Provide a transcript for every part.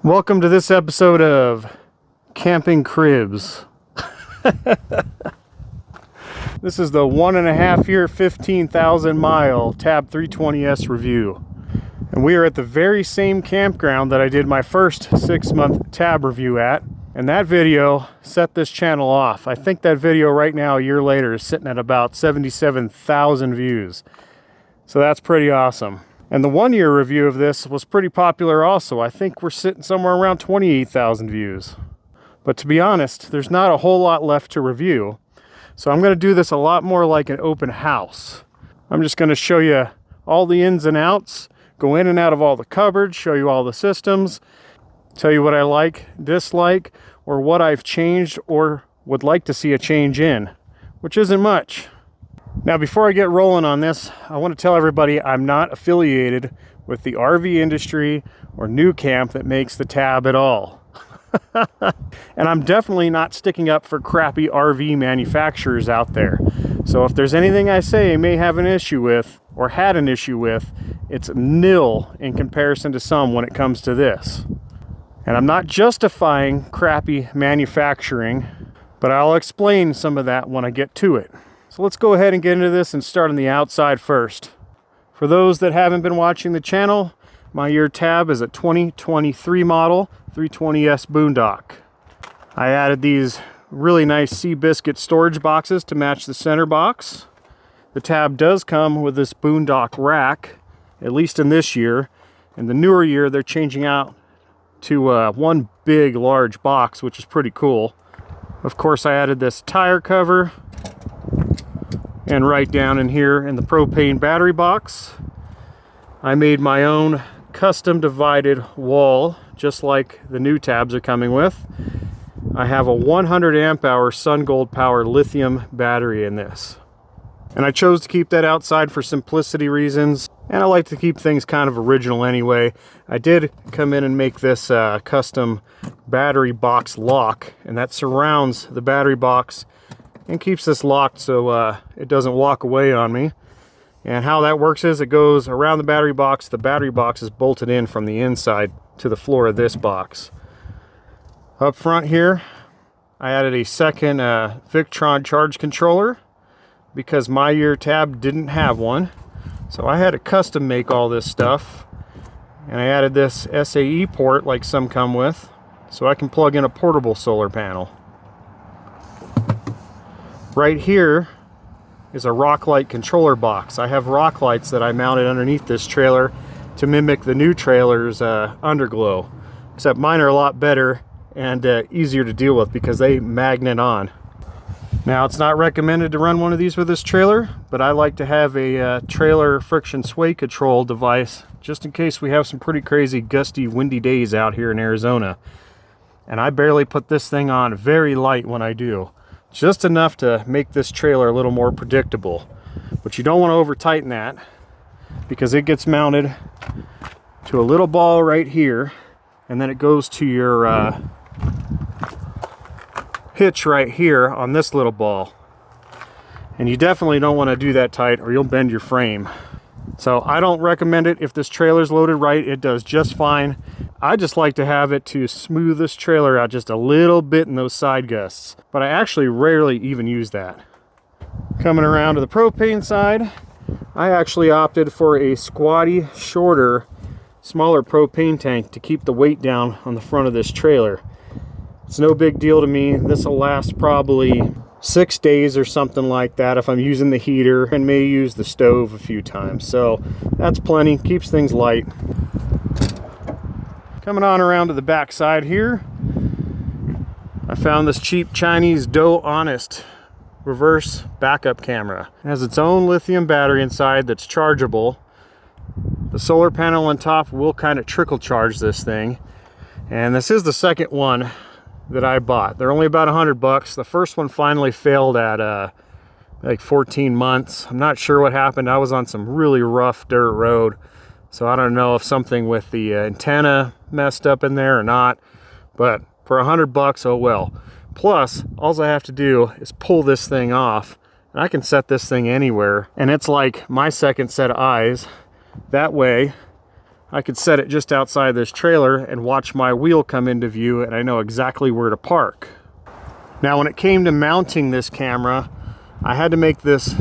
Welcome to this episode of Camping Cribs. This is the 1.5 year, 15,000 mile Tab 320S review. And we are at the very same campground that I did my first 6-month Tab review at. And that video set this channel off. I think that video right now, a year later, is sitting at about 77,000 views. So that's pretty awesome. And the 1-year review of this was pretty popular also. I think we're sitting somewhere around 28,000 views. But to be honest, there's not a whole lot left to review. So I'm going to do this a lot more like an open house. I'm just going to show you all the ins and outs, go in and out of all the cupboards, show you all the systems, tell you what I like, dislike, or what I've changed or would like to see a change in, which isn't much. Now, before I get rolling on this, I want to tell everybody I'm not affiliated with the RV industry or Nucamp that makes the Tab at all. And I'm definitely not sticking up for crappy RV manufacturers out there. So if there's anything I say may have an issue with or had an issue with, it's nil in comparison to some when it comes to this. And I'm not justifying crappy manufacturing, but I'll explain some of that when I get to it. So let's go ahead and get into this and start on the outside first. For those that haven't been watching the channel, my year Tab is a 2023 model 320S boondock. I added these really nice Seabiscuit storage boxes to match the center box. The Tab does come with this boondock rack, at least in this year. In the newer year, they're changing out to one big large box, which is pretty cool. Of course, I added this tire cover. And right down in here in the propane battery box, I made my own custom divided wall, just like the new Tabs are coming with. I have a 100 amp hour SunGold Power lithium battery in this. And I chose to keep that outside for simplicity reasons, and I like to keep things kind of original anyway. I did come in and make this custom battery box lock, and that surrounds the battery box and keeps this locked so it doesn't walk away on me. And how that works is it goes around the battery box. The battery box is bolted in from the inside to the floor of this box. Up front here, I added a second Victron charge controller because my year Tab didn't have one. So I had to custom make all this stuff. And I added this SAE port like some come with, so I can plug in a portable solar panel. Right here is a rock light controller box. I have rock lights that I mounted underneath this trailer to mimic the new trailer's underglow, except mine are a lot better and easier to deal with because they magnet on. Now, it's not recommended to run one of these with this trailer, but I like to have a trailer friction sway control device just in case we have some pretty crazy gusty windy days out here in Arizona. And I barely put this thing on very light when I do. Just enough to make this trailer a little more predictable. But you don't want to over tighten that because it gets mounted to a little ball right here, and then it goes to your hitch right here on this little ball. And you definitely don't want to do that tight or you'll bend your frame. So I don't recommend it. If this trailer's loaded right, it does just fine. I just like to have it to smooth this trailer out just a little bit in those side gusts, but I actually rarely even use that. Coming around to the propane side, I actually opted for a squatty, shorter, smaller propane tank to keep the weight down on the front of this trailer. It's no big deal to me. This will last probably 6 days or something like that if I'm using the heater, and may use the stove a few times. So that's plenty, keeps things light. Coming on around to the back side here, I found this cheap Chinese Doe Honest reverse backup camera. It has its own lithium battery inside that's chargeable. The solar panel on top will kind of trickle charge this thing. And this is the second one that I bought. They're only about $100. The first one finally failed at like 14 months. I'm not sure what happened. I was on some really rough dirt road. So I don't know if something with the antenna messed up in there or not, but for $100, oh well. Plus, all I have to do is pull this thing off, and I can set this thing anywhere, and it's like my second set of eyes. That way, I could set it just outside this trailer and watch my wheel come into view, and I know exactly where to park. Now, when it came to mounting this camera, I had to make this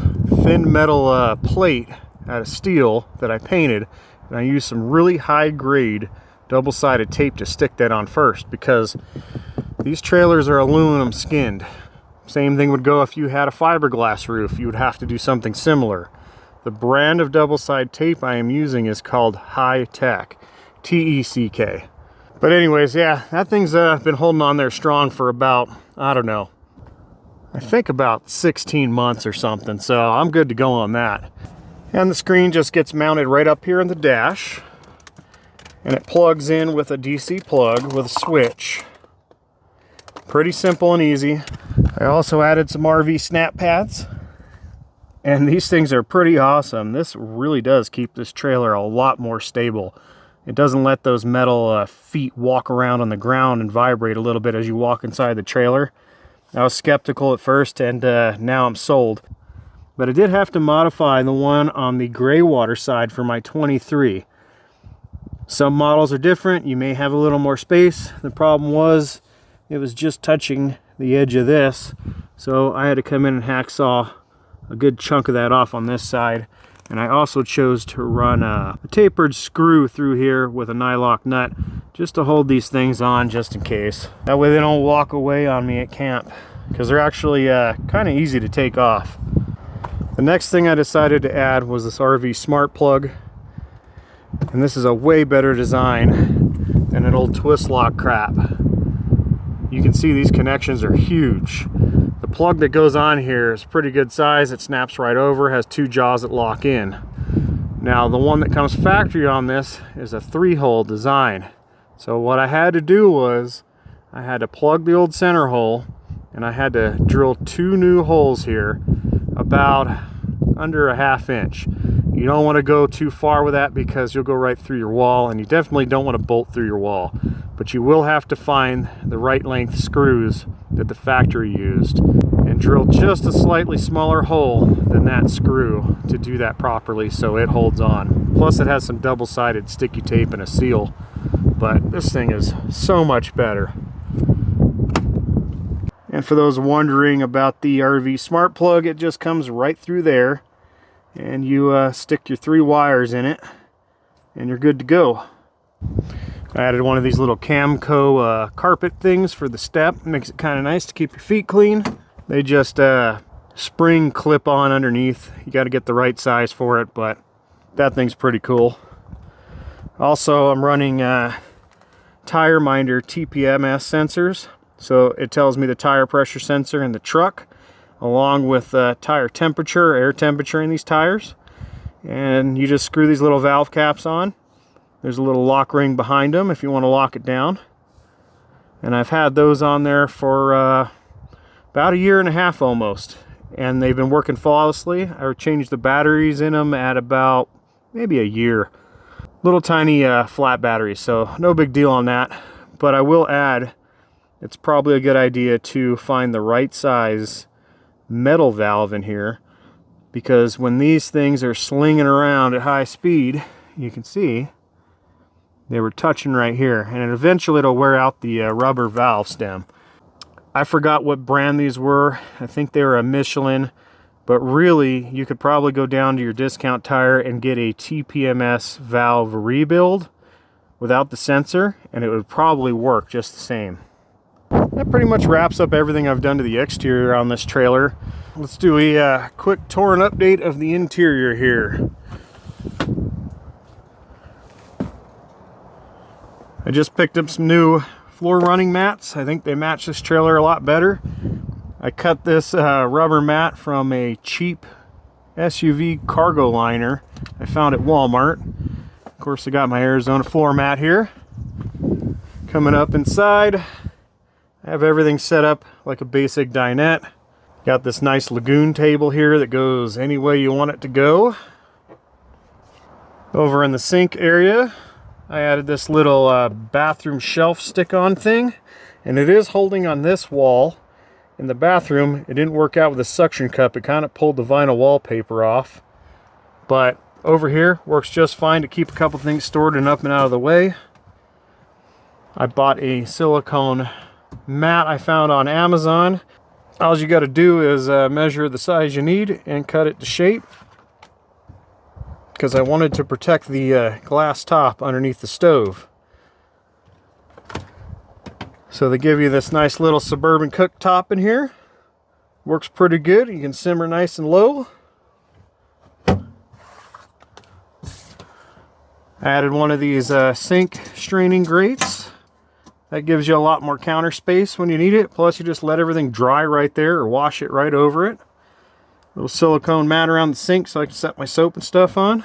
thin metal plate out of steel that I painted, and I used some really high grade double-sided tape to stick that on first, because these trailers are aluminum skinned. Same thing would go if you had a fiberglass roof. You would have to do something similar. The brand of double-sided tape I am using is called High Tech, T-E-C-K. But anyways, yeah, that thing's been holding on there strong for about, I don't know, I think about 16 months or something, so I'm good to go on that. And the screen just gets mounted right up here in the dash, and it plugs in with a DC plug with a switch. Pretty simple and easy. I also added some RV snap pads, and these things are pretty awesome. This really does keep this trailer a lot more stable. It doesn't let those metal feet walk around on the ground and vibrate a little bit as you walk inside the trailer. I was skeptical at first, and now I'm sold. But I did have to modify the one on the gray water side for my 23. Some models are different. You may have a little more space. The problem was it was just touching the edge of this, so I had to come in and hacksaw a good chunk of that off on this side. And I also chose to run a tapered screw through here with a nylock nut just to hold these things on, just in case. That way they don't walk away on me at camp, because they're actually kind of easy to take off. The next thing I decided to add was this RV smart plug, and this is a way better design than an old twist lock crap. You can see these connections are huge. The plug that goes on here is pretty good size. It snaps right over, has two jaws that lock in. Now, the one that comes factory on this is a 3-hole design. So what I had to do was I had to plug the old center hole, and I had to drill 2 new holes here about under a 1/2 inch. You don't want to go too far with that, because you'll go right through your wall, and you definitely don't want to bolt through your wall. But you will have to find the right length screws that the factory used and drill just a slightly smaller hole than that screw to do that properly, so it holds on. Plus, it has some double-sided sticky tape and a seal, but this thing is so much better. And for those wondering about the RV smart plug, it just comes right through there, and you stick your 3 wires in it, and you're good to go. I added one of these little Camco carpet things for the step. Makes it kind of nice to keep your feet clean. They just spring clip on underneath. You got to get the right size for it, but that thing's pretty cool. Also, I'm running tire minder TPMS sensors. So it tells me the tire pressure sensor in the truck, along with tire temperature, air temperature in these tires. And you just screw these little valve caps on. There's a little lock ring behind them if you want to lock it down. And I've had those on there for about 1.5 years almost. And they've been working flawlessly. I changed the batteries in them at about maybe 1 year. Little tiny flat batteries, so no big deal on that. But I will add, it's probably a good idea to find the right size metal valve in here, because when these things are slinging around at high speed, you can see they were touching right here, and eventually it'll wear out the rubber valve stem. I forgot what brand these were. I think they were a Michelin, but really you could probably go down to your discount tire and get a TPMS valve rebuild without the sensor, and it would probably work just the same. That pretty much wraps up everything I've done to the exterior on this trailer. Let's do a quick tour and update of the interior here. I just picked up some new floor running mats. I think they match this trailer a lot better. I cut this rubber mat from a cheap SUV cargo liner I found at Walmart. Of course, I got my Arizona floor mat here. Coming up inside, I have everything set up like a basic dinette. Got this nice lagoon table here that goes any way you want it to go. Over in the sink area, I added this little bathroom shelf stick-on thing, and it is holding on this wall. In the bathroom, it didn't work out with the suction cup. It kind of pulled the vinyl wallpaper off, but over here works just fine to keep a couple things stored and up and out of the way. I bought a silicone mat I found on Amazon. All you got to do is measure the size you need and cut it to shape, because I wanted to protect the glass top underneath the stove. So they give you this nice little suburban cooktop in here. Works pretty good. You can simmer nice and low. I added one of these sink straining grates. That gives you a lot more counter space when you need it. Plus you just let everything dry right there or wash it right over it. Little silicone mat around the sink so I can set my soap and stuff on.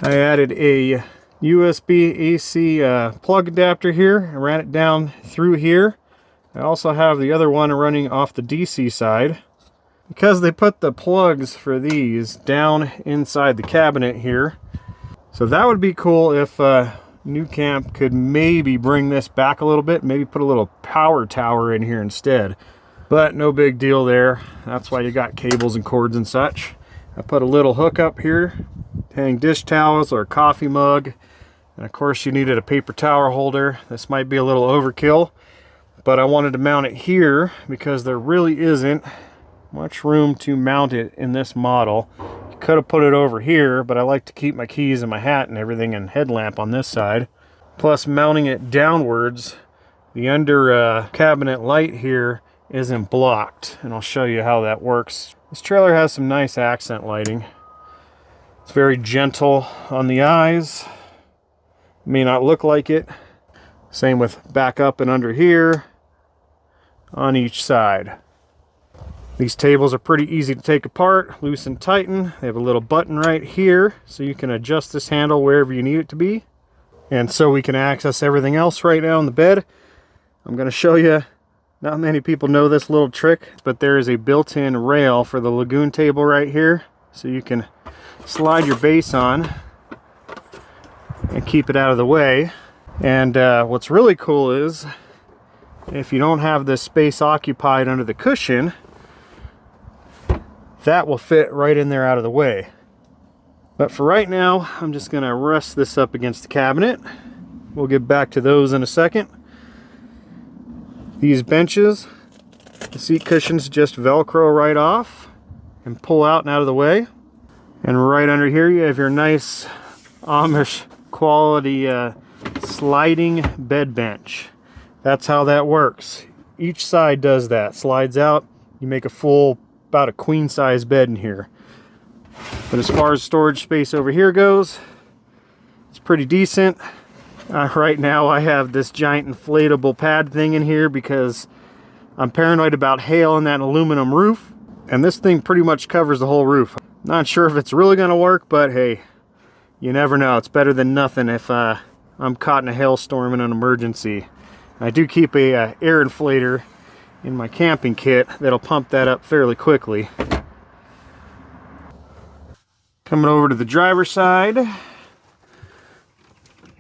I added a USB AC plug adapter here. I ran it down through here. I also have the other one running off the DC side. Because they put the plugs for these down inside the cabinet here. So that would be cool if Nucamp could maybe bring this back a little bit, maybe put a little power tower in here instead. But no big deal there. That's why you got cables and cords and such. I put a little hook up here to hang dish towels or a coffee mug. And of course you needed a paper towel holder. This might be a little overkill, but I wanted to mount it here because there really isn't much room to mount it in this model. Could have put it over here, but I like to keep my keys and my hat and everything and headlamp on this side. Plus mounting it downwards, the under cabinet light here isn't blocked, and I'll show you how that works. This trailer has some nice accent lighting. It's very gentle on the eyes. May not look like it. Same with back up and under here on each side. These tables are pretty easy to take apart, loose and tighten. They have a little button right here, so you can adjust this handle wherever you need it to be. And so we can access everything else right now in the bed. I'm going to show you, not many people know this little trick, but there is a built-in rail for the Lagoon table right here. So you can slide your base on and keep it out of the way. And what's really cool is, if you don't have this space occupied under the cushion, that will fit right in there out of the way. But for right now, I'm just going to rest this up against the cabinet. We'll get back to those in a second. These benches, the seat cushions just Velcro right off and pull out and out of the way. And right under here you have your nice Amish quality sliding bed bench. That's how that works. Each side does that, slides out. You make a full, about a queen size bed in here. But as far as storage space over here goes, it's pretty decent. Right now I have this giant inflatable pad thing in here because I'm paranoid about hail on that aluminum roof, and this thing pretty much covers the whole roof. Not sure if it's really going to work, but hey, you never know. It's better than nothing if I'm caught in a hailstorm in an emergency. I do keep a air inflator in my camping kit that'll pump that up fairly quickly. Coming over to the driver's side,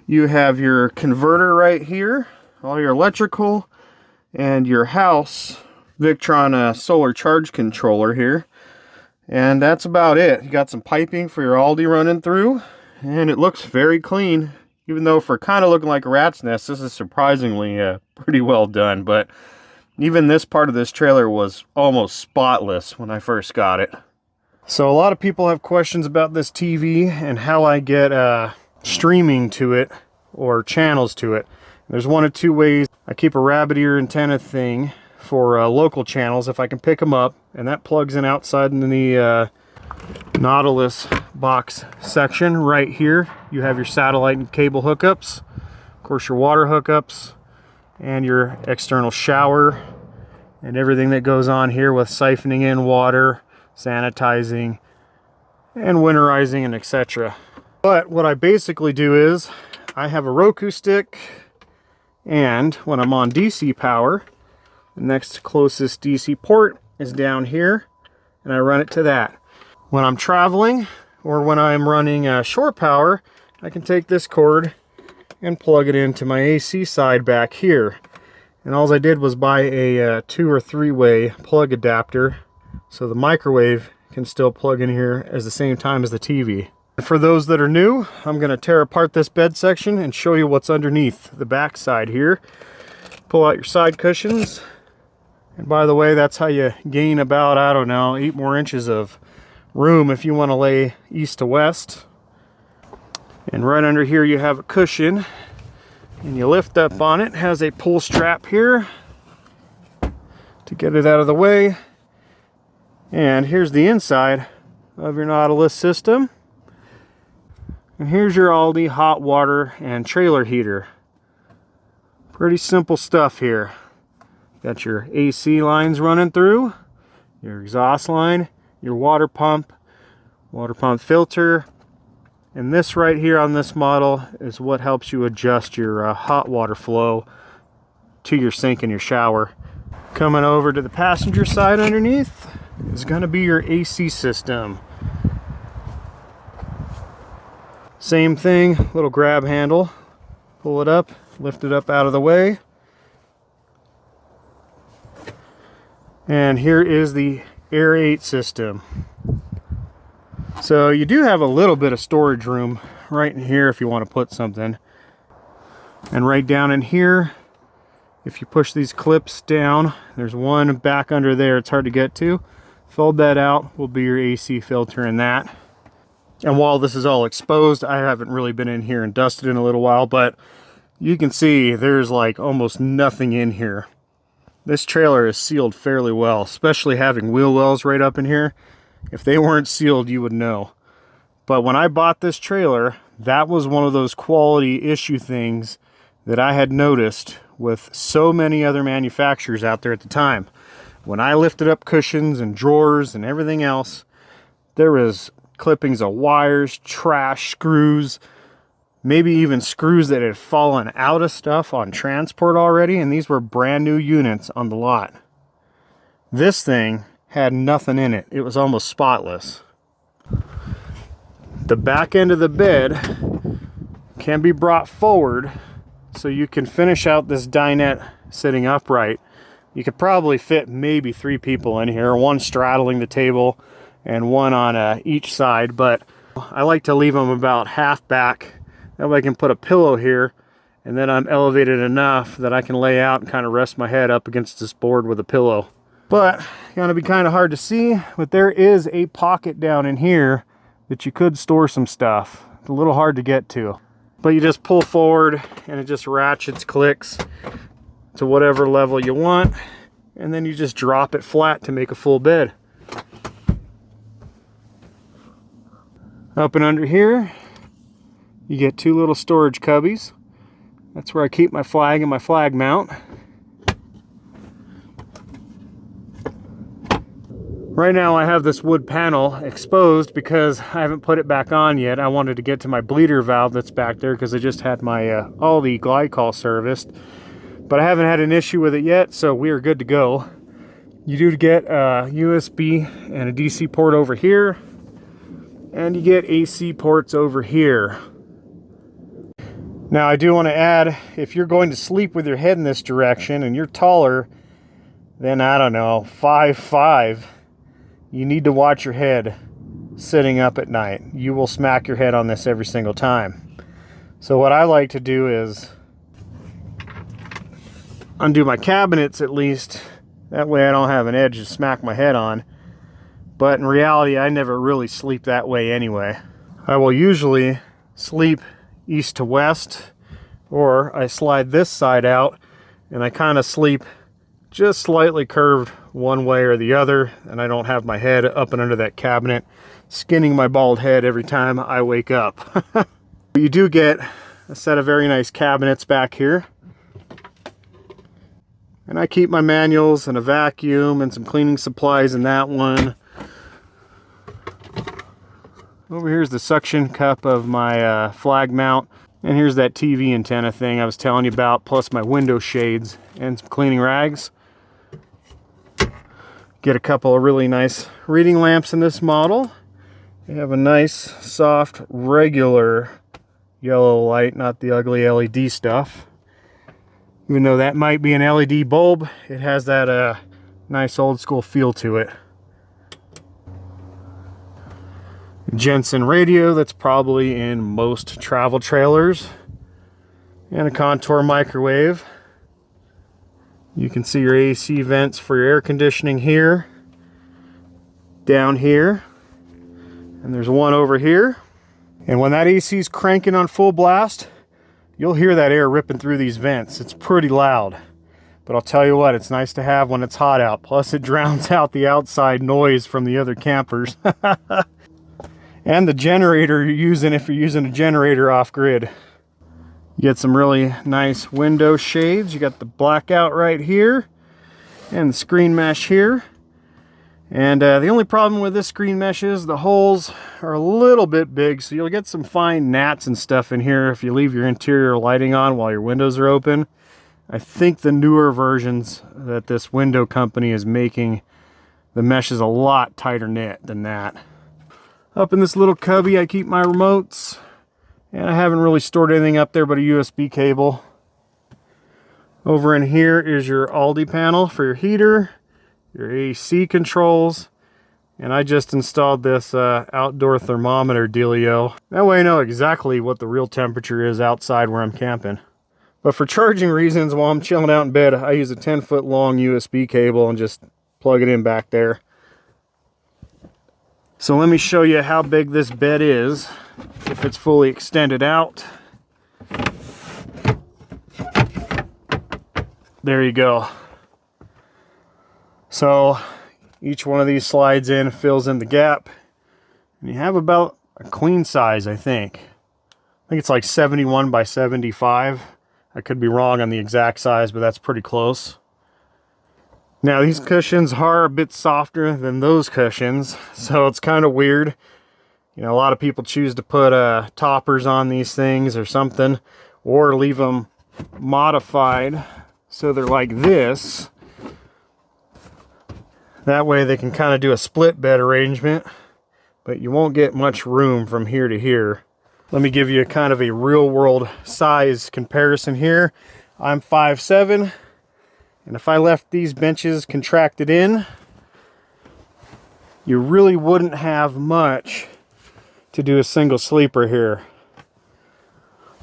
you have your converter right here, all your electrical, and your house Victron solar charge controller here. And that's about it. You got some piping for your Aldi running through, and it looks very clean. Even though for kind of looking like a rat's nest, this is surprisingly pretty well done. But even this part of this trailer was almost spotless when I first got it. So a lot of people have questions about this TV and how I get streaming to it or channels to it. There's one of two ways. I keep a rabbit ear antenna thing for local channels if I can pick them up, and that plugs in outside in the Nautilus box section right here. You have your satellite and cable hookups, of course your water hookups, and your external shower, and everything that goes on here with siphoning in water, sanitizing, and winterizing, and etc. But what I basically do is I have a Roku stick, and when I'm on DC power, the next closest DC port is down here, and I run it to that. When I'm traveling or when I'm running shore power, I can take this cord and plug it into my AC side back here. And all I did was buy a 2 or 3 way plug adapter so the microwave can still plug in here at the same time as the TV. For those that are new, I'm going to tear apart this bed section and show you what's underneath the back side here. Pull out your side cushions. And by the way, that's how you gain about, I don't know, 8 more inches of room if you want to lay east to west. And right under here you have a cushion, and you lift up on it. It has a pull strap here to get it out of the way. And here's the inside of your Nautilus system. And here's your Aldi hot water and trailer heater. Pretty simple stuff here. Got your AC lines running through, your exhaust line, your water pump filter, and this right here on this model is what helps you adjust your hot water flow to your sink and your shower. Coming over to the passenger side underneath is going to be your AC system. Same thing, little grab handle, pull it up, lift it up out of the way. And here is the Air8 system. So you do have a little bit of storage room right in here if you want to put something. And right down in here, if you push these clips down, there's one back under there, it's hard to get to. Fold that out, will be your AC filter in that. And while this is all exposed, I haven't really been in here and dusted in a little while, but you can see there's like almost nothing in here. This trailer is sealed fairly well, especially having wheel wells right up in here. If they weren't sealed, you would know. But when I bought this trailer, that was one of those quality issue things that I had noticed with so many other manufacturers out there at the time. When I lifted up cushions and drawers and everything else, there was clippings of wires, trash, screws, maybe even screws that had fallen out of stuff on transport already, and these were brand new units on the lot. This thing had nothing in it. It was almost spotless. The back end of the bed can be brought forward so you can finish out this dinette sitting upright. You could probably fit maybe 3 people in here, one straddling the table and one on each side, but I like to leave them about half back. That way I can put a pillow here, and then I'm elevated enough that I can lay out and kind of rest my head up against this board with a pillow. But gonna be kind of hard to see, but there is a pocket down in here that you could store some stuff. It's a little hard to get to, but you just pull forward and it just ratchets, clicks to whatever level you want, and then you just drop it flat to make a full bed. Up and under here, you get 2 little storage cubbies. That's where I keep my flag and my flag mount. Right now I have this wood panel exposed because I haven't put it back on yet. I wanted to get to my bleeder valve that's back there because I just had my Aldi glycol serviced. But I haven't had an issue with it yet, so we are good to go. You do get a USB and a DC port over here, and you get AC ports over here. Now I do want to add, if you're going to sleep with your head in this direction and you're taller than, I don't know, 5'5", you need to watch your head sitting up at night. You will smack your head on this every single time. So what I like to do is undo my cabinets at least. That way I don't have an edge to smack my head on. But in reality, I never really sleep that way anyway. I will usually sleep east to west, or I slide this side out and I kind of sleep just slightly curved one way or the other, and I don't have my head up and under that cabinet skinning my bald head every time I wake up. You do get a set of very nice cabinets back here, and I keep my manuals and a vacuum and some cleaning supplies in that one. Over here's the suction cup of my flag mount, and here's that TV antenna thing I was telling you about, plus my window shades and some cleaning rags. Get a couple of really nice reading lamps in this model. They have a nice, soft, regular yellow light, not the ugly LED stuff. Even though that might be an LED bulb, it has that nice old school feel to it. Jensen radio that's probably in most travel trailers, and a contour microwave. You can see your AC vents for your air conditioning here, down here, and there's one over here. And when that AC is cranking on full blast, you'll hear that air ripping through these vents. It's pretty loud, but I'll tell you what, it's nice to have when it's hot out. Plus it drowns out the outside noise from the other campers. And the generator you're using, if you're using a generator off grid. You get some really nice window shades. You got the blackout right here and the screen mesh here. And the only problem with this screen mesh is the holes are a little bit big, so you'll get some fine gnats and stuff in here if you leave your interior lighting on while your windows are open. I think the newer versions that this window company is making, the mesh is a lot tighter knit than that. Up in this little cubby I keep my remotes, and I haven't really stored anything up there but a USB cable. Over in here is your Aldi panel for your heater, your AC controls, and I just installed this outdoor thermometer dealio. That way I know exactly what the real temperature is outside where I'm camping. But for charging reasons, while I'm chilling out in bed, I use a 10-foot long USB cable and just plug it in back there. So let me show you how big this bed is, if it's fully extended out. There you go. So each one of these slides in, fills in the gap, and you have about a queen size, I think. I think it's like 71 by 75. I could be wrong on the exact size, but that's pretty close. Now these cushions are a bit softer than those cushions, so it's kind of weird. You know, a lot of people choose to put toppers on these things or something, or leave them modified so they're like this. That way they can kind of do a split bed arrangement, but you won't get much room from here to here. Let me give you a kind of a real world size comparison here. I'm 5'7", and if I left these benches contracted in, you really wouldn't have much to do a single sleeper here.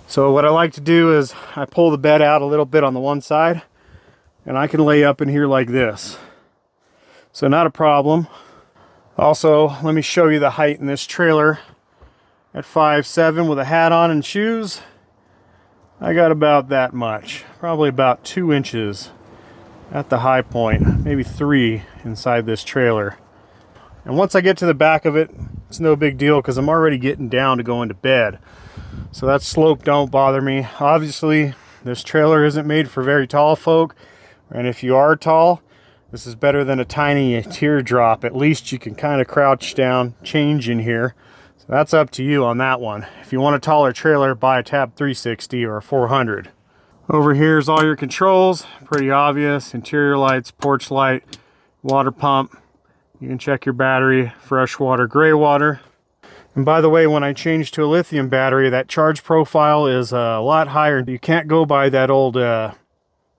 So what I like to do is I pull the bed out a little bit on the one side, and I can lay up in here like this. So not a problem. Also, let me show you the height in this trailer. At 5'7" with a hat on and shoes, I got about that much. Probably about 2 inches at the high point, maybe 3 inside this trailer. And once I get to the back of it, it's no big deal because I'm already getting down to go into bed. So that slope don't bother me. Obviously, this trailer isn't made for very tall folk, and if you are tall, this is better than a tiny teardrop. At least you can kind of crouch down, change in here. So that's up to you on that one. If you want a taller trailer, buy a Tab 360 or a 400. Over here is all your controls. Pretty obvious. Interior lights, porch light, water pump. You can check your battery, fresh water, gray water. And by the way, when I changed to a lithium battery, that charge profile is a lot higher. You can't go by that old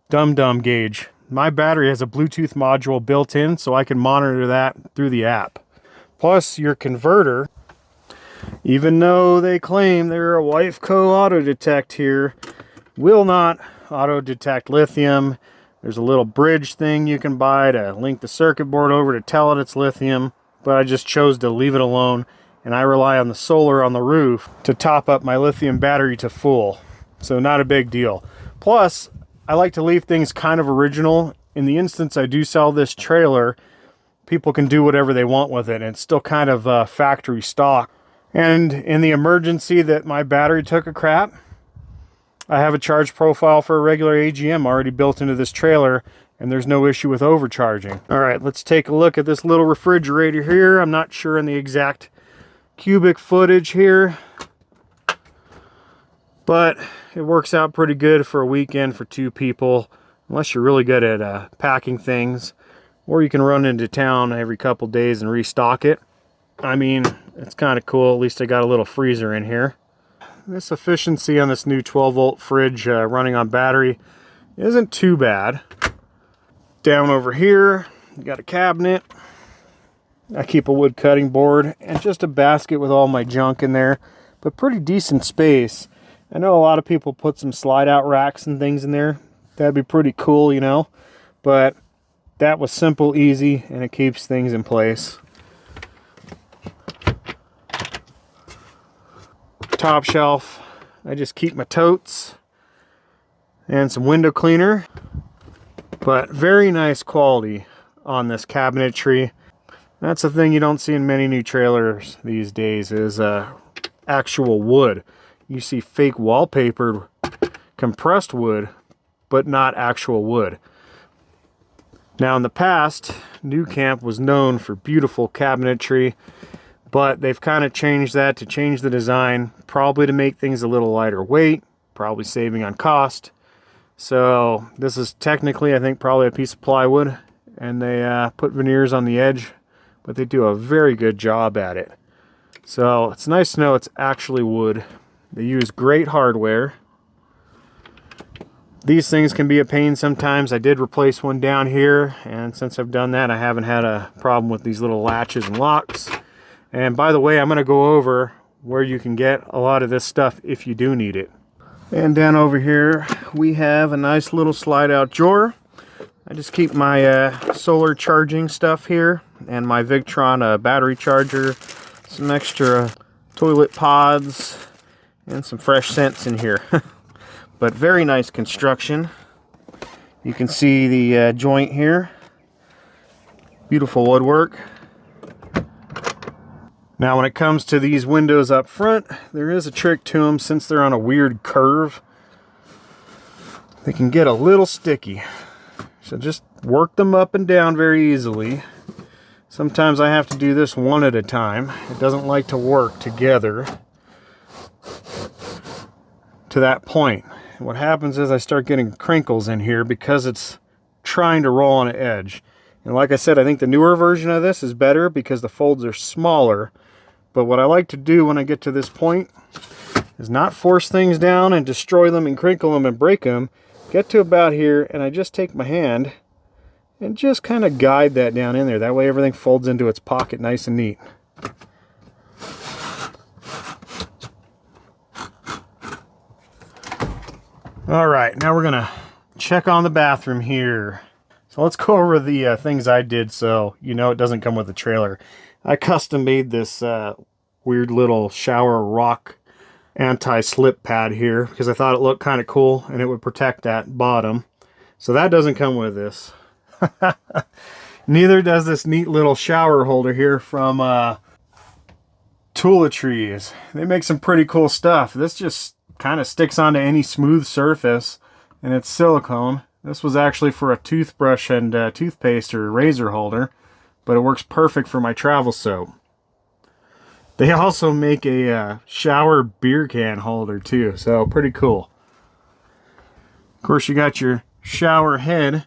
dum-dum gauge. My battery has a Bluetooth module built in, so I can monitor that through the app. Plus, your converter, even though they claim they're a Wifeco auto detect here, will not auto detect lithium. There's a little bridge thing you can buy to link the circuit board over to tell it it's lithium, but I just chose to leave it alone, and I rely on the solar on the roof to top up my lithium battery to full. So not a big deal. Plus, I like to leave things kind of original. In the instance I do sell this trailer, people can do whatever they want with it, and it's still kind of factory stock. And in the emergency that my battery took a crap, I have a charge profile for a regular AGM already built into this trailer, and there's no issue with overcharging. All right, let's take a look at this little refrigerator here. I'm not sure on the exact cubic footage here, but it works out pretty good for a weekend for 2 people, unless you're really good at packing things, or you can run into town every couple days and restock it. I mean, it's kind of cool. At least I got a little freezer in here. This efficiency on this new 12-volt fridge running on battery isn't too bad. Down over here, you got a cabinet. I keep a wood cutting board and just a basket with all my junk in there, but pretty decent space. I know a lot of people put some slide out racks and things in there. That'd be pretty cool, you know, but that was simple, easy, and it keeps things in place. Top shelf, I just keep my totes and some window cleaner, but very nice quality on this cabinetry. That's the thing you don't see in many new trailers these days is actual wood. You see fake wallpapered compressed wood, but not actual wood. Now in the past, Nucamp was known for beautiful cabinetry, but they've kind of changed that to change the design, probably to make things a little lighter weight, probably saving on cost. So this is technically, I think, probably a piece of plywood, and they put veneers on the edge, but they do a very good job at it. So it's nice to know it's actually wood. They use great hardware. These things can be a pain sometimes. I did replace one down here, and since I've done that, I haven't had a problem with these little latches and locks. And by the way, I'm going to go over where you can get a lot of this stuff if you do need it. And down over here, we have a nice little slide out drawer. I just keep my solar charging stuff here, and my Victron battery charger, some extra toilet pods, and some fresh scents in here. But very nice construction. You can see the joint here. Beautiful woodwork. Now when it comes to these windows up front, there is a trick to them. Since they're on a weird curve, they can get a little sticky. So just work them up and down very easily. Sometimes I have to do this one at a time. It doesn't like to work together to that point. And what happens is I start getting crinkles in here because it's trying to roll on an edge. And like I said, I think the newer version of this is better because the folds are smaller. But what I like to do when I get to this point is not force things down and destroy them and crinkle them and break them. Get to about here, and I just take my hand and just kind of guide that down in there. That way everything folds into its pocket nice and neat. All right, now we're gonna check on the bathroom here. So let's go over the things I did so you know it doesn't come with the trailer. I custom made this weird little shower rock anti-slip pad here because I thought it looked kind of cool and it would protect that bottom. So that doesn't come with this. Neither does this neat little shower holder here from Toiletries. They make some pretty cool stuff. This just kind of sticks onto any smooth surface, and it's silicone. This was actually for a toothbrush and toothpaste or razor holder, but it works perfect for my travel soap. They also make a shower beer can holder too, so pretty cool. Of course, you got your shower head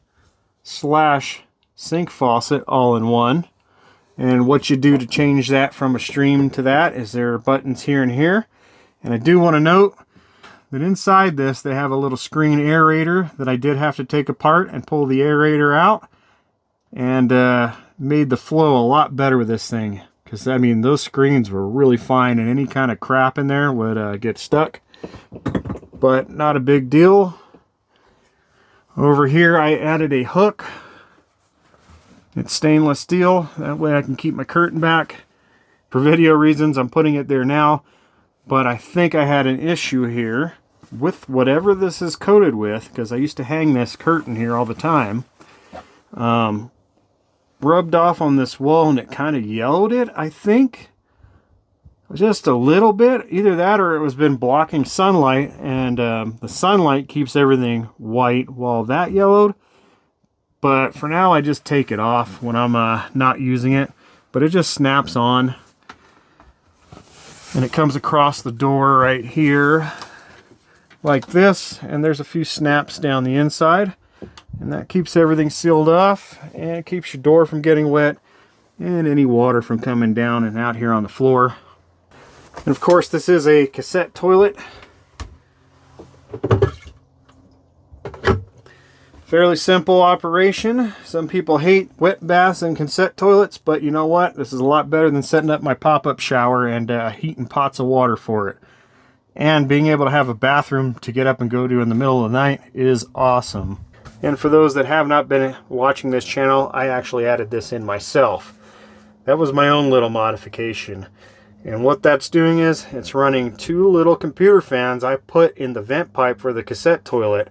slash sink faucet all in one. And what you do to change that from a stream to that is there are buttons here and here. And I do want to note that inside this they have a little screen aerator that I did have to take apart and pull the aerator out, and made the flow a lot better with this thing, because I mean those screens were really fine and any kind of crap in there would get stuck, but not a big deal. Over here I added a hook. It's stainless steel, that way I can keep my curtain back. For video reasons I'm putting it there now. But I think I had an issue here with whatever this is coated with, because I used to hang this curtain here all the time. Rubbed off on this wall and it kind of yellowed it, I think. Just a little bit. Either that or it was been blocking sunlight, and the sunlight keeps everything white while that yellowed. But for now I just take it off when I'm not using it. But it just snaps on. And it comes across the door right here like this, and there's a few snaps down the inside, and that keeps everything sealed off and it keeps your door from getting wet and any water from coming down and out here on the floor. And of course this is a cassette toilet. Fairly simple operation. Some people hate wet baths and cassette toilets, but you know what? This is a lot better than setting up my pop-up shower and heating pots of water for it. And being able to have a bathroom to get up and go to in the middle of the night is awesome. And for those that have not been watching this channel, I actually added this in myself. That was my own little modification. And what that's doing is, it's running 2 little computer fans I put in the vent pipe for the cassette toilet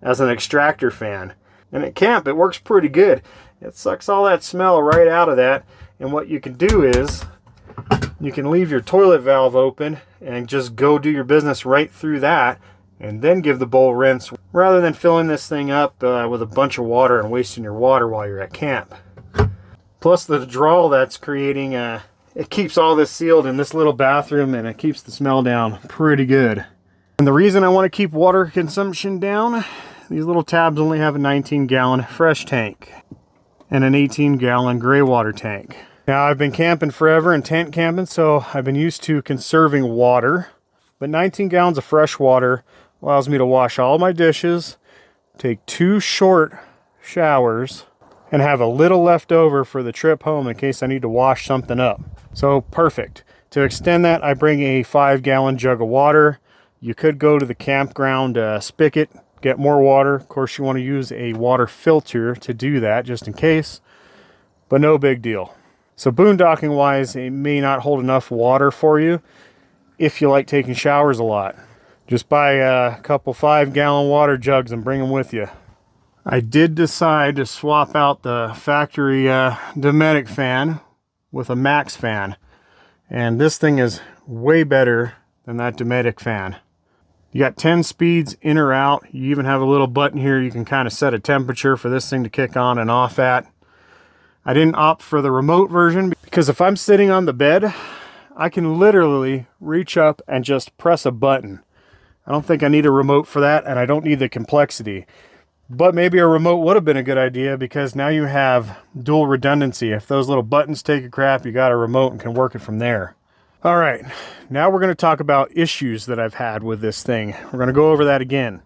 as an extractor fan. And at camp, it works pretty good. It sucks all that smell right out of that. And what you can do is, you can leave your toilet valve open and just go do your business right through that, and then give the bowl a rinse, rather than filling this thing up with a bunch of water and wasting your water while you're at camp. Plus the drawl that's creating, it keeps all this sealed in this little bathroom, and it keeps the smell down pretty good. And the reason I want to keep water consumption down, these little tabs only have a 19-gallon fresh tank and an 18-gallon gray water tank. Now, I've been camping forever and tent camping, so I've been used to conserving water. But 19 gallons of fresh water allows me to wash all my dishes, take 2 short showers, and have a little left over for the trip home in case I need to wash something up. So perfect. To extend that, I bring a 5-gallon jug of water. You could go to the campground spigot, get more water. Of course, you want to use a water filter to do that, just in case, but no big deal. So boondocking wise, it may not hold enough water for you if you like taking showers a lot. Just buy a couple 5-gallon water jugs and bring them with you. I did decide to swap out the factory Dinette fan with a Max fan. And this thing is way better than that Dinette fan. You got 10 speeds in or out. You even have a little button here you can kind of set a temperature for this thing to kick on and off at. I didn't opt for the remote version because if I'm sitting on the bed, I can literally reach up and just press a button. I don't think I need a remote for that, and I don't need the complexity. But maybe a remote would have been a good idea, because now you have dual redundancy. If those little buttons take a crap, you got a remote and can work it from there. All right, now we're going to talk about issues that I've had with this thing. We're going to go over that again.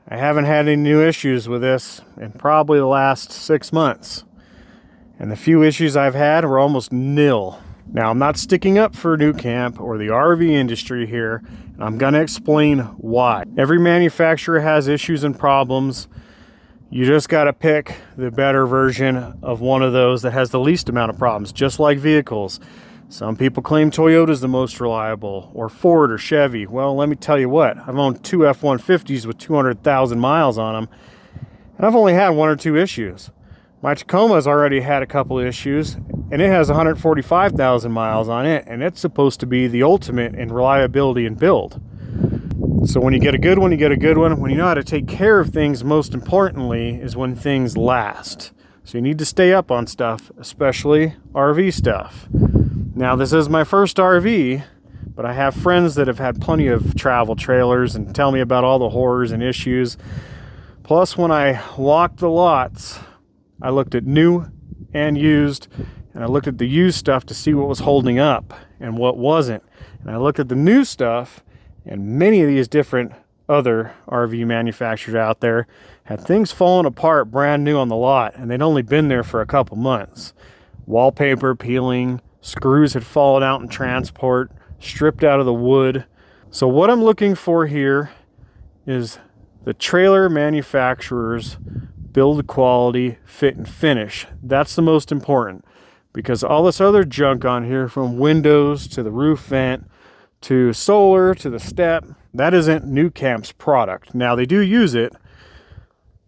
I haven't had any new issues with this in probably the last 6 months. And the few issues I've had were almost nil. Now, I'm not sticking up for Nucamp or the RV industry here, and I'm going to explain why. Every manufacturer has issues and problems. You just got to pick the better version of one of those that has the least amount of problems, just like vehicles. Some people claim Toyota's the most reliable, or Ford or Chevy. Well, let me tell you what, I've owned 2 F-150s with 200,000 miles on them, and I've only had 1 or 2 issues. My Tacoma's already had a couple issues, and it has 145,000 miles on it, and it's supposed to be the ultimate in reliability and build. So when you get a good one, you get a good one. When you know how to take care of things, most importantly, is when things last. So you need to stay up on stuff, especially RV stuff. Now, this is my first RV, but I have friends that have had plenty of travel trailers and tell me about all the horrors and issues. Plus, when I walked the lots, I looked at new and used, and I looked at the used stuff to see what was holding up and what wasn't. And I looked at the new stuff, and many of these different other RV manufacturers out there had things falling apart brand new on the lot, and they'd only been there for a couple months. Wallpaper peeling, screws had fallen out in transport, stripped out of the wood. So what I'm looking for here is the trailer manufacturer's build quality, fit, and finish. That's the most important, because all this other junk on here, from windows to the roof vent to solar to the step, that isn't Nucamp's product. Now, they do use it,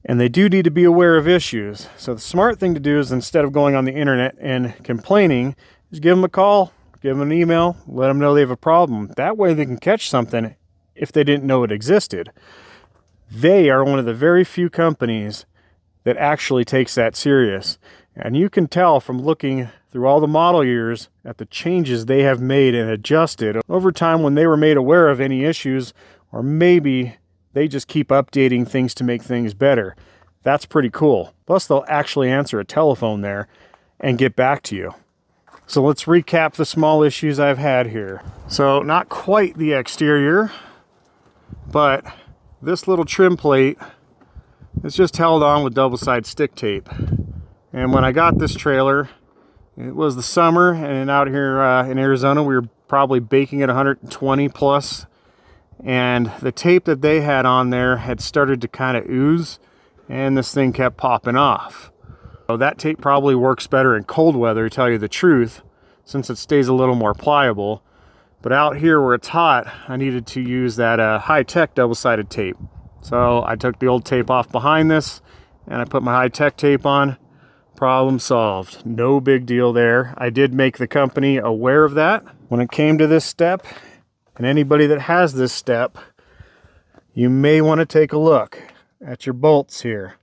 and they do need to be aware of issues. So the smart thing to do is, instead of going on the internet and complaining, is give them a call, give them an email, let them know they have a problem. That way they can catch something if they didn't know it existed. They are one of the very few companies that actually takes that serious. And you can tell from looking through all the model years at the changes they have made and adjusted over time when they were made aware of any issues, or maybe they just keep updating things to make things better. That's pretty cool. Plus, they'll actually answer a telephone there and get back to you. So let's recap the small issues I've had here. So not quite the exterior, but this little trim plate It's just held on with double-sided stick tape. And when I got this trailer, it was the summer, and out here in Arizona, we were probably baking at 120 plus, and the tape that they had on there had started to kind of ooze, and this thing kept popping off. So that tape probably works better in cold weather, to tell you the truth, since it stays a little more pliable. But out here where it's hot, I needed to use that high-tech double-sided tape. So I took the old tape off behind this, and I put my high-tech tape on. Problem solved. No big deal there. I did make the company aware of that when it came to this step, and anybody that has this step, you may want to take a look at your bolts here.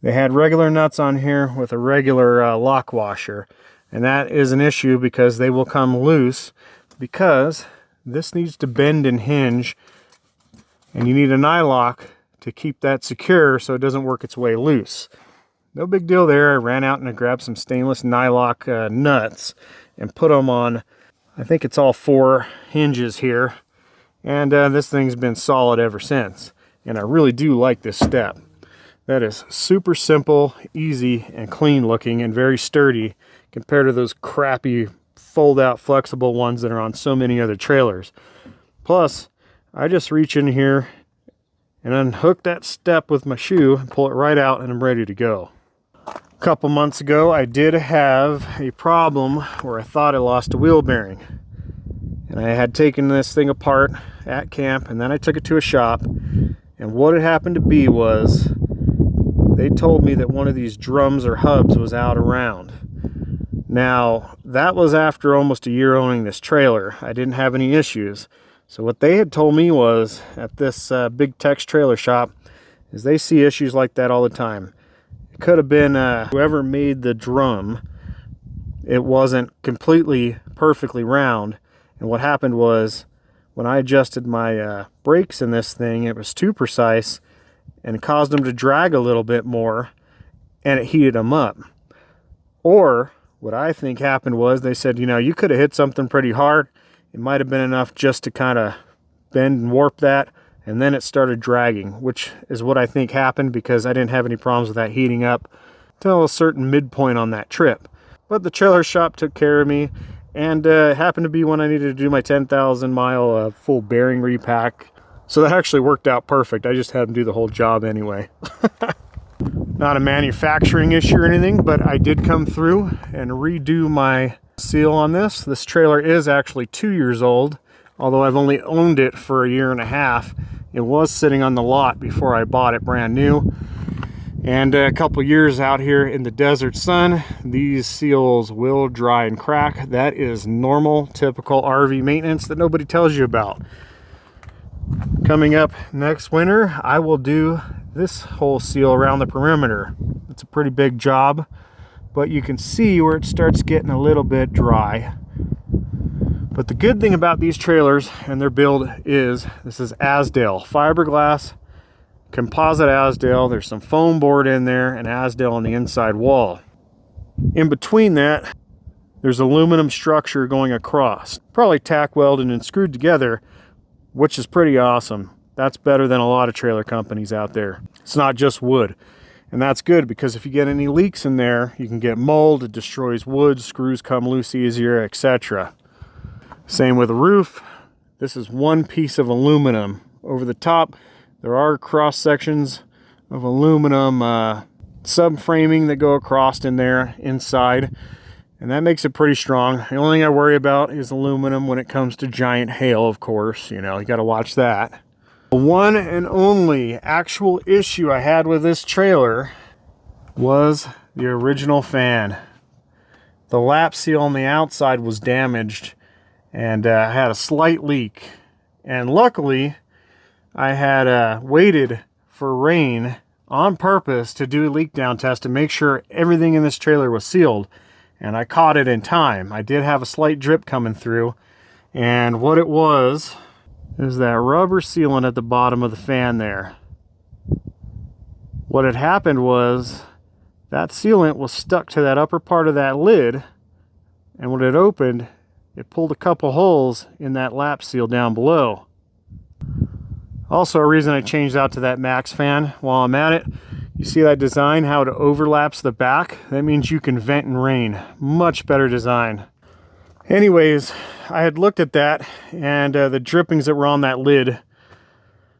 They had regular nuts on here with a regular lock washer, and that is an issue because they will come loose, because this needs to bend and hinge, and you need a nylock to keep that secure so it doesn't work its way loose. No big deal there. I ran out and I grabbed some stainless nylock nuts and put them on, I think it's all 4 hinges here. And this thing's been solid ever since. And I really do like this step. That is super simple, easy, and clean looking, and very sturdy compared to those crappy fold-out flexible ones that are on so many other trailers. Plus, I just reach in here and unhook that step with my shoe and pull it right out, and I'm ready to go. A couple months ago, I did have a problem where I thought I lost a wheel bearing. And I had taken this thing apart at camp, and then I took it to a shop. And what it happened to be was, they told me that one of these drums or hubs was out around. Now, that was after almost a year owning this trailer. I didn't have any issues. So what they had told me was, at this Big Tex trailer shop, is they see issues like that all the time. It could have been whoever made the drum. It wasn't completely perfectly round. And what happened was, when I adjusted my brakes in this thing, it was too precise and caused them to drag a little bit more, and it heated them up. Or what I think happened was, they said, you know, you could have hit something pretty hard. It might have been enough just to kind of bend and warp that, and then it started dragging, which is what I think happened, because I didn't have any problems with that heating up till a certain midpoint on that trip. But the trailer shop took care of me, and it happened to be when I needed to do my 10,000 mile full bearing repack. So that actually worked out perfect. I just had them do the whole job anyway. Not a manufacturing issue or anything, but I did come through and redo my seal on this. This trailer is actually 2 years old, although I've only owned it for a year and a half. It was sitting on the lot before I bought it brand new. And a couple years out here in the desert sun, these seals will dry and crack. That is normal, typical RV maintenance that nobody tells you about. Coming up next winter, I will do this whole seal around the perimeter. It's a pretty big job, but you can see where it starts getting a little bit dry. But the good thing about these trailers and their build is, this is Azdel fiberglass, composite Azdel. There's some foam board in there and Azdel on the inside wall. In between that, there's aluminum structure going across, probably tack welded and screwed together, which is pretty awesome. That's better than a lot of trailer companies out there. It's not just wood. And that's good, because if you get any leaks in there, you can get mold, it destroys wood, screws come loose easier, etc. Same with the roof. This is one piece of aluminum. Over the top, there are cross sections of aluminum subframing that go across in there inside, and that makes it pretty strong. The only thing I worry about is aluminum when it comes to giant hail, of course. You know, you got to watch that. The one and only actual issue I had with this trailer was the original fan. The lap seal on the outside was damaged, and I had a slight leak. And luckily, I had waited for rain on purpose to do a leak down test to make sure everything in this trailer was sealed. And I caught it in time. I did have a slight drip coming through. And what it was is that rubber sealant at the bottom of the fan there. What had happened was that sealant was stuck to that upper part of that lid. And when it opened, it pulled a couple holes in that lap seal down below. Also, a reason I changed out to that max fan while I'm at it, you see that design, how it overlaps the back? That means you can vent and rain. Much better design. Anyways, I had looked at that, and the drippings that were on that lid,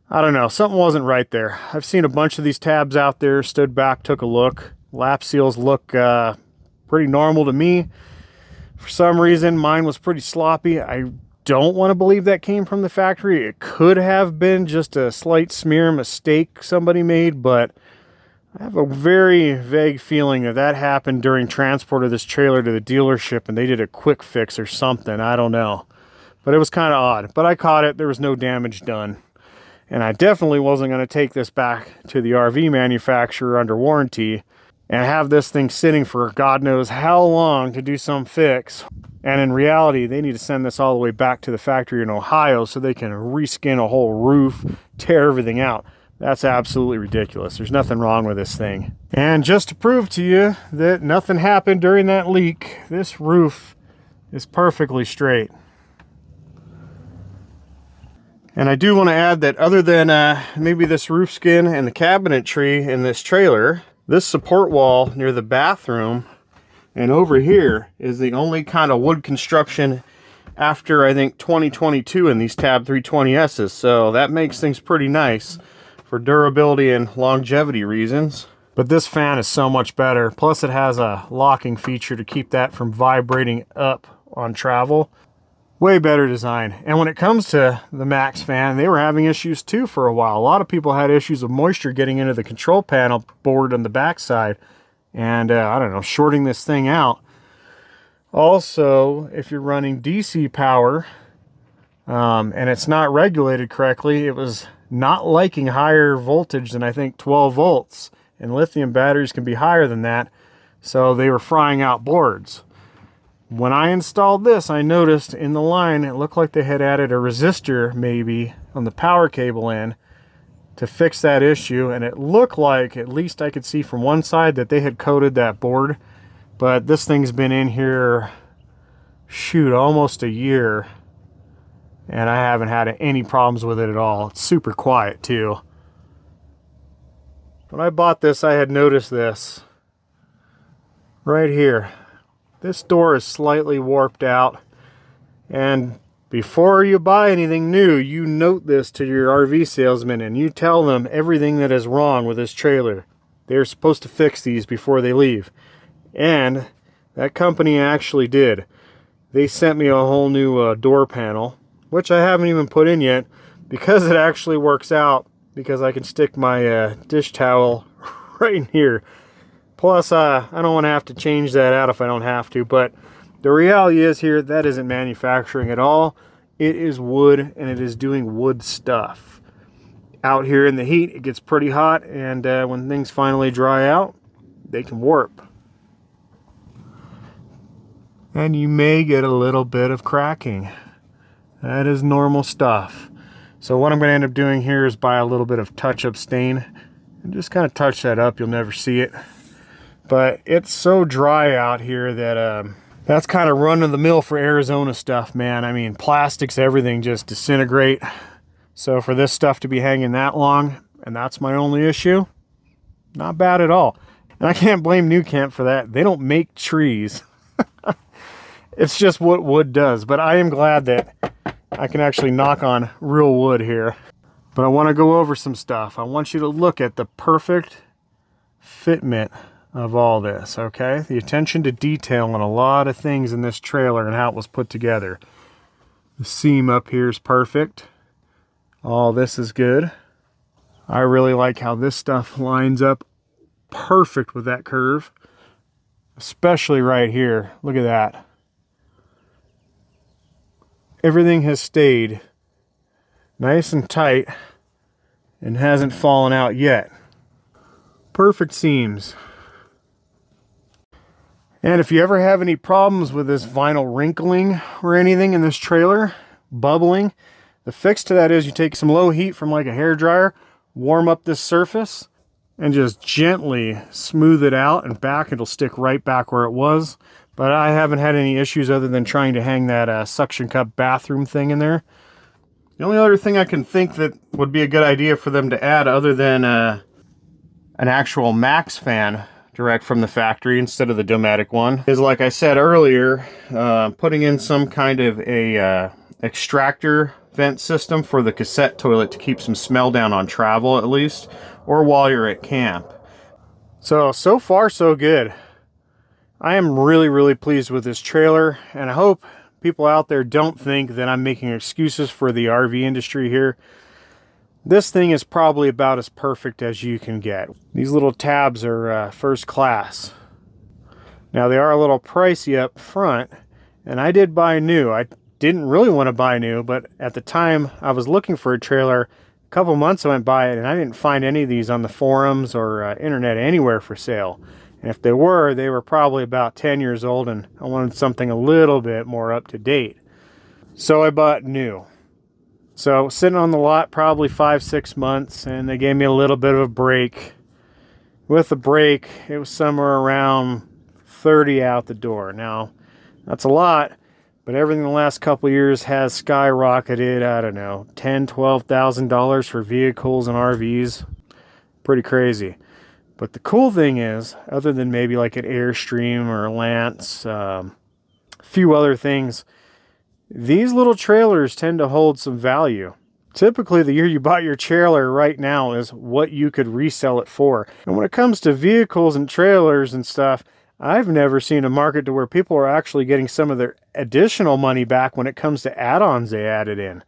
I don't know, something wasn't right there. I've seen a bunch of these tabs out there, stood back, took a look. Lap seals look pretty normal to me. For some reason, mine was pretty sloppy. I don't want to believe that came from the factory. It could have been just a slight smear mistake somebody made, but I have a very vague feeling that that happened during transport of this trailer to the dealership and they did a quick fix or something. I don't know. But it was kind of odd. But I caught it. There was no damage done. And I definitely wasn't going to take this back to the RV manufacturer under warranty and have this thing sitting for God knows how long to do some fix. And in reality, they need to send this all the way back to the factory in Ohio so they can reskin a whole roof, tear everything out. That's absolutely ridiculous. There's nothing wrong with this thing. And just to prove to you that nothing happened during that leak, this roof is perfectly straight. And I do want to add that other than maybe this roof skin and the cabinetry in this trailer, this support wall near the bathroom and over here is the only kind of wood construction after, I think, 2022 in these Tab 320Ss. So that makes things pretty nice for durability and longevity reasons. But this fan is so much better. Plus it has a locking feature to keep that from vibrating up on travel. Way better design. And when it comes to the Max fan, they were having issues too for a while. A lot of people had issues with moisture getting into the control panel board on the backside. And I don't know, shorting this thing out. Also, if you're running DC power and it's not regulated correctly, it was not liking higher voltage than I think 12 volts. And lithium batteries can be higher than that. So they were frying out boards. When I installed this, I noticed in the line, it looked like they had added a resistor maybe on the power cable end to fix that issue. And it looked like, at least I could see from one side, that they had coated that board. But this thing's been in here, shoot, almost a year. And I haven't had any problems with it at all. It's super quiet too. When I bought this, I had noticed this right here. This door is slightly warped out, and before you buy anything new, you note this to your RV salesman and you tell them everything that is wrong with this trailer. They're supposed to fix these before they leave. And that company actually did. They sent me a whole new door panel, which I haven't even put in yet, because it actually works out, because I can stick my dish towel right in here. Plus, I don't want to have to change that out if I don't have to, but the reality is here, that isn't manufacturing at all. It is wood, and it is doing wood stuff. Out here in the heat, it gets pretty hot, and when things finally dry out, they can warp. And you may get a little bit of cracking. That is normal stuff. So what I'm going to end up doing here is buy a little bit of touch-up stain and just kind of touch that up. You'll never see it. But it's so dry out here that that's kind of run-of-the-mill for Arizona stuff, man. I mean, plastics, everything just disintegrate. So for this stuff to be hanging that long, and that's my only issue, not bad at all. And I can't blame Nucamp for that. They don't make trees. It's just what wood does. But I am glad that I can actually knock on real wood here. But I want to go over some stuff. I want you to look at the perfect fitment of all this, okay? The attention to detail on a lot of things in this trailer and how it was put together. The seam up here is perfect. All this is good. I really like how this stuff lines up perfect with that curve, especially right here. Look at that. Everything has stayed nice and tight and hasn't fallen out yet. Perfect seams. And if you ever have any problems with this vinyl wrinkling or anything in this trailer, bubbling, the fix to that is you take some low heat from like a hairdryer, warm up this surface, and just gently smooth it out, and back it'll stick right back where it was. But I haven't had any issues other than trying to hang that suction cup bathroom thing in there. The only other thing I can think that would be a good idea for them to add, other than an actual max fan direct from the factory instead of the Dometic one, is, like I said earlier, putting in some kind of a extractor vent system for the cassette toilet to keep some smell down on travel at least, or while you're at camp. So far so good. I am really pleased with this trailer, and I hope people out there don't think that I'm making excuses for the RV industry here. This thing is probably about as perfect as you can get. These little tabs are first class. Now they are a little pricey up front, and I did buy new. I didn't really want to buy new, but at the time I was looking for a trailer, a couple months went by and I didn't find any of these on the forums or internet anywhere for sale. And if they were probably about 10 years old, and I wanted something a little bit more up to date. So I bought new. So sitting on the lot probably 5-6 months, and they gave me a little bit of a break. With the break, it was somewhere around 30 out the door. Now, that's a lot, but everything in the last couple of years has skyrocketed, I don't know, $10,000, $12,000 for vehicles and RVs. Pretty crazy. But the cool thing is, other than maybe like an Airstream or a Lance, a few other things, these little trailers tend to hold some value. Typically, the year you bought your trailer right now is what you could resell it for. And when it comes to vehicles and trailers and stuff, I've never seen a market to where people are actually getting some of their additional money back when it comes to add-ons they added in.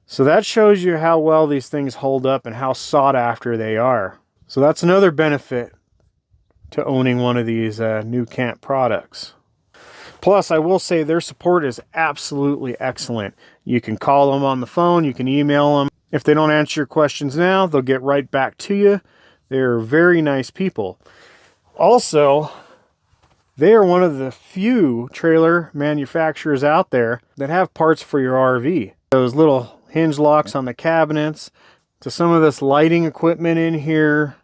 So that shows you how well these things hold up and how sought after they are. So that's another benefit to owning one of these Nucamp products. Plus, I will say their support is absolutely excellent. You can call them on the phone, you can email them. If they don't answer your questions now, they'll get right back to you. They're very nice people. Also, they are one of the few trailer manufacturers out there that have parts for your RV. Those little hinge locks on the cabinets, to some of this lighting equipment in here.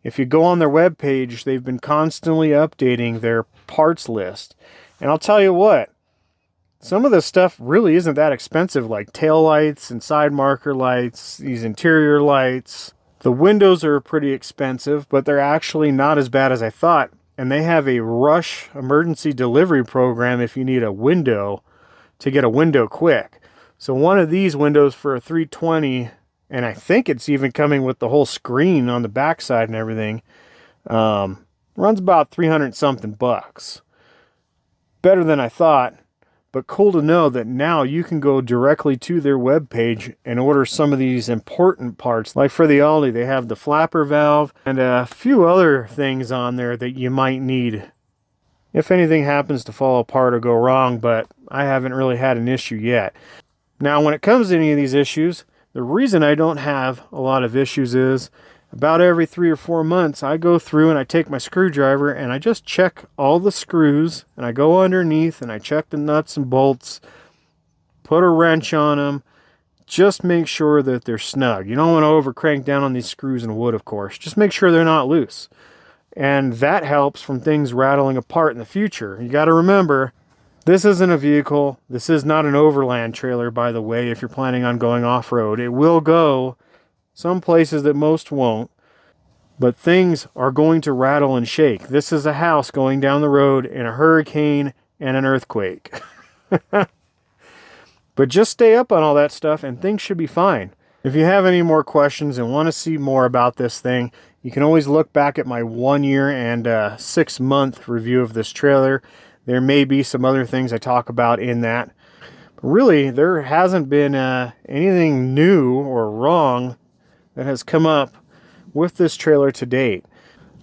If you go on their webpage, they've been constantly updating their parts list. And I'll tell you what, some of this stuff really isn't that expensive, like tail lights and side marker lights, these interior lights. The windows are pretty expensive, but they're actually not as bad as I thought. And they have a rush emergency delivery program if you need a window, to get a window quick. So one of these windows for a 320, and I think it's even coming with the whole screen on the backside and everything, runs about 300 something bucks. Better than I thought, but cool to know that now you can go directly to their webpage and order some of these important parts. Like for the Aldi, they have the flapper valve and a few other things on there that you might need if anything happens to fall apart or go wrong, but I haven't really had an issue yet. Now, when it comes to any of these issues, the reason I don't have a lot of issues is about every 3 or 4 months, I go through and I take my screwdriver and I just check all the screws, and I go underneath and I check the nuts and bolts, put a wrench on them, just make sure that they're snug. You don't want to over crank down on these screws and wood, of course. Just make sure they're not loose. And that helps from things rattling apart in the future. You got to remember, this isn't a vehicle. This is not an overland trailer, by the way, if you're planning on going off-road. It will go some places that most won't, but things are going to rattle and shake. This is a house going down the road in a hurricane and an earthquake. But just stay up on all that stuff and things should be fine. If you have any more questions and want to see more about this thing, you can always look back at my 1 year and 6 month review of this trailer. There may be some other things I talk about in that. But really, there hasn't been anything new or wrong that has come up with this trailer to date.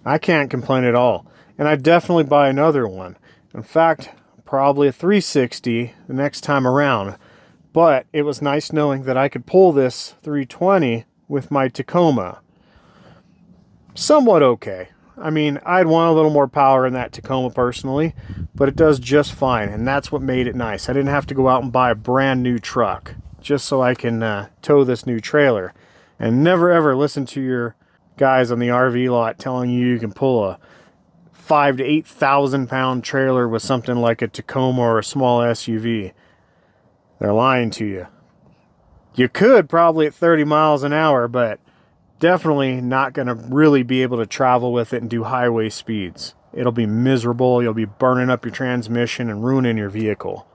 I can't complain at all. And I'd definitely buy another one. In fact, probably a 360 the next time around. But it was nice knowing that I could pull this 320 with my Tacoma. Somewhat okay. I mean, I'd want a little more power in that Tacoma personally, but it does just fine, and that's what made it nice. I didn't have to go out and buy a brand new truck just so I can tow this new trailer. And never ever listen to your guys on the RV lot telling you can pull a 5,000 to 8,000 pound trailer with something like a Tacoma or a small SUV. They're lying to you. You could probably at 30 miles an hour, but definitely not going to really be able to travel with it and do highway speeds. It'll be miserable. You'll be burning up your transmission and ruining your vehicle.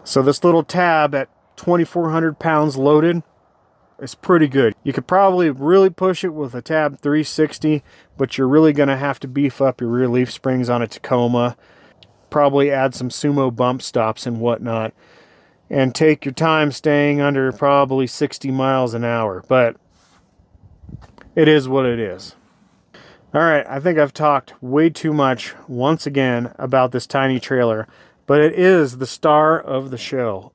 So this little tab at 2,400 pounds loaded is pretty good. You could probably really push it with a tab 360, but you're really going to have to beef up your rear leaf springs on a Tacoma. Probably add some sumo bump stops and whatnot. And take your time staying under probably 60 miles an hour. But it is what it is. Alright, I think I've talked way too much once again about this tiny trailer. But it is the star of the show.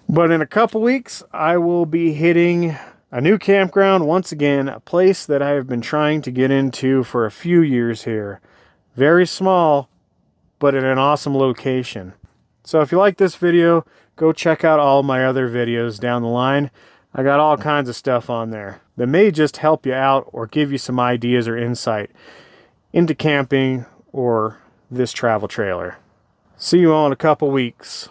But in a couple weeks, I will be hitting a new campground once again. A place that I have been trying to get into for a few years here. Very small, but in an awesome location. So if you like this video, go check out all my other videos down the line. I got all kinds of stuff on there that may just help you out or give you some ideas or insight into camping or this travel trailer. See you all in a couple weeks.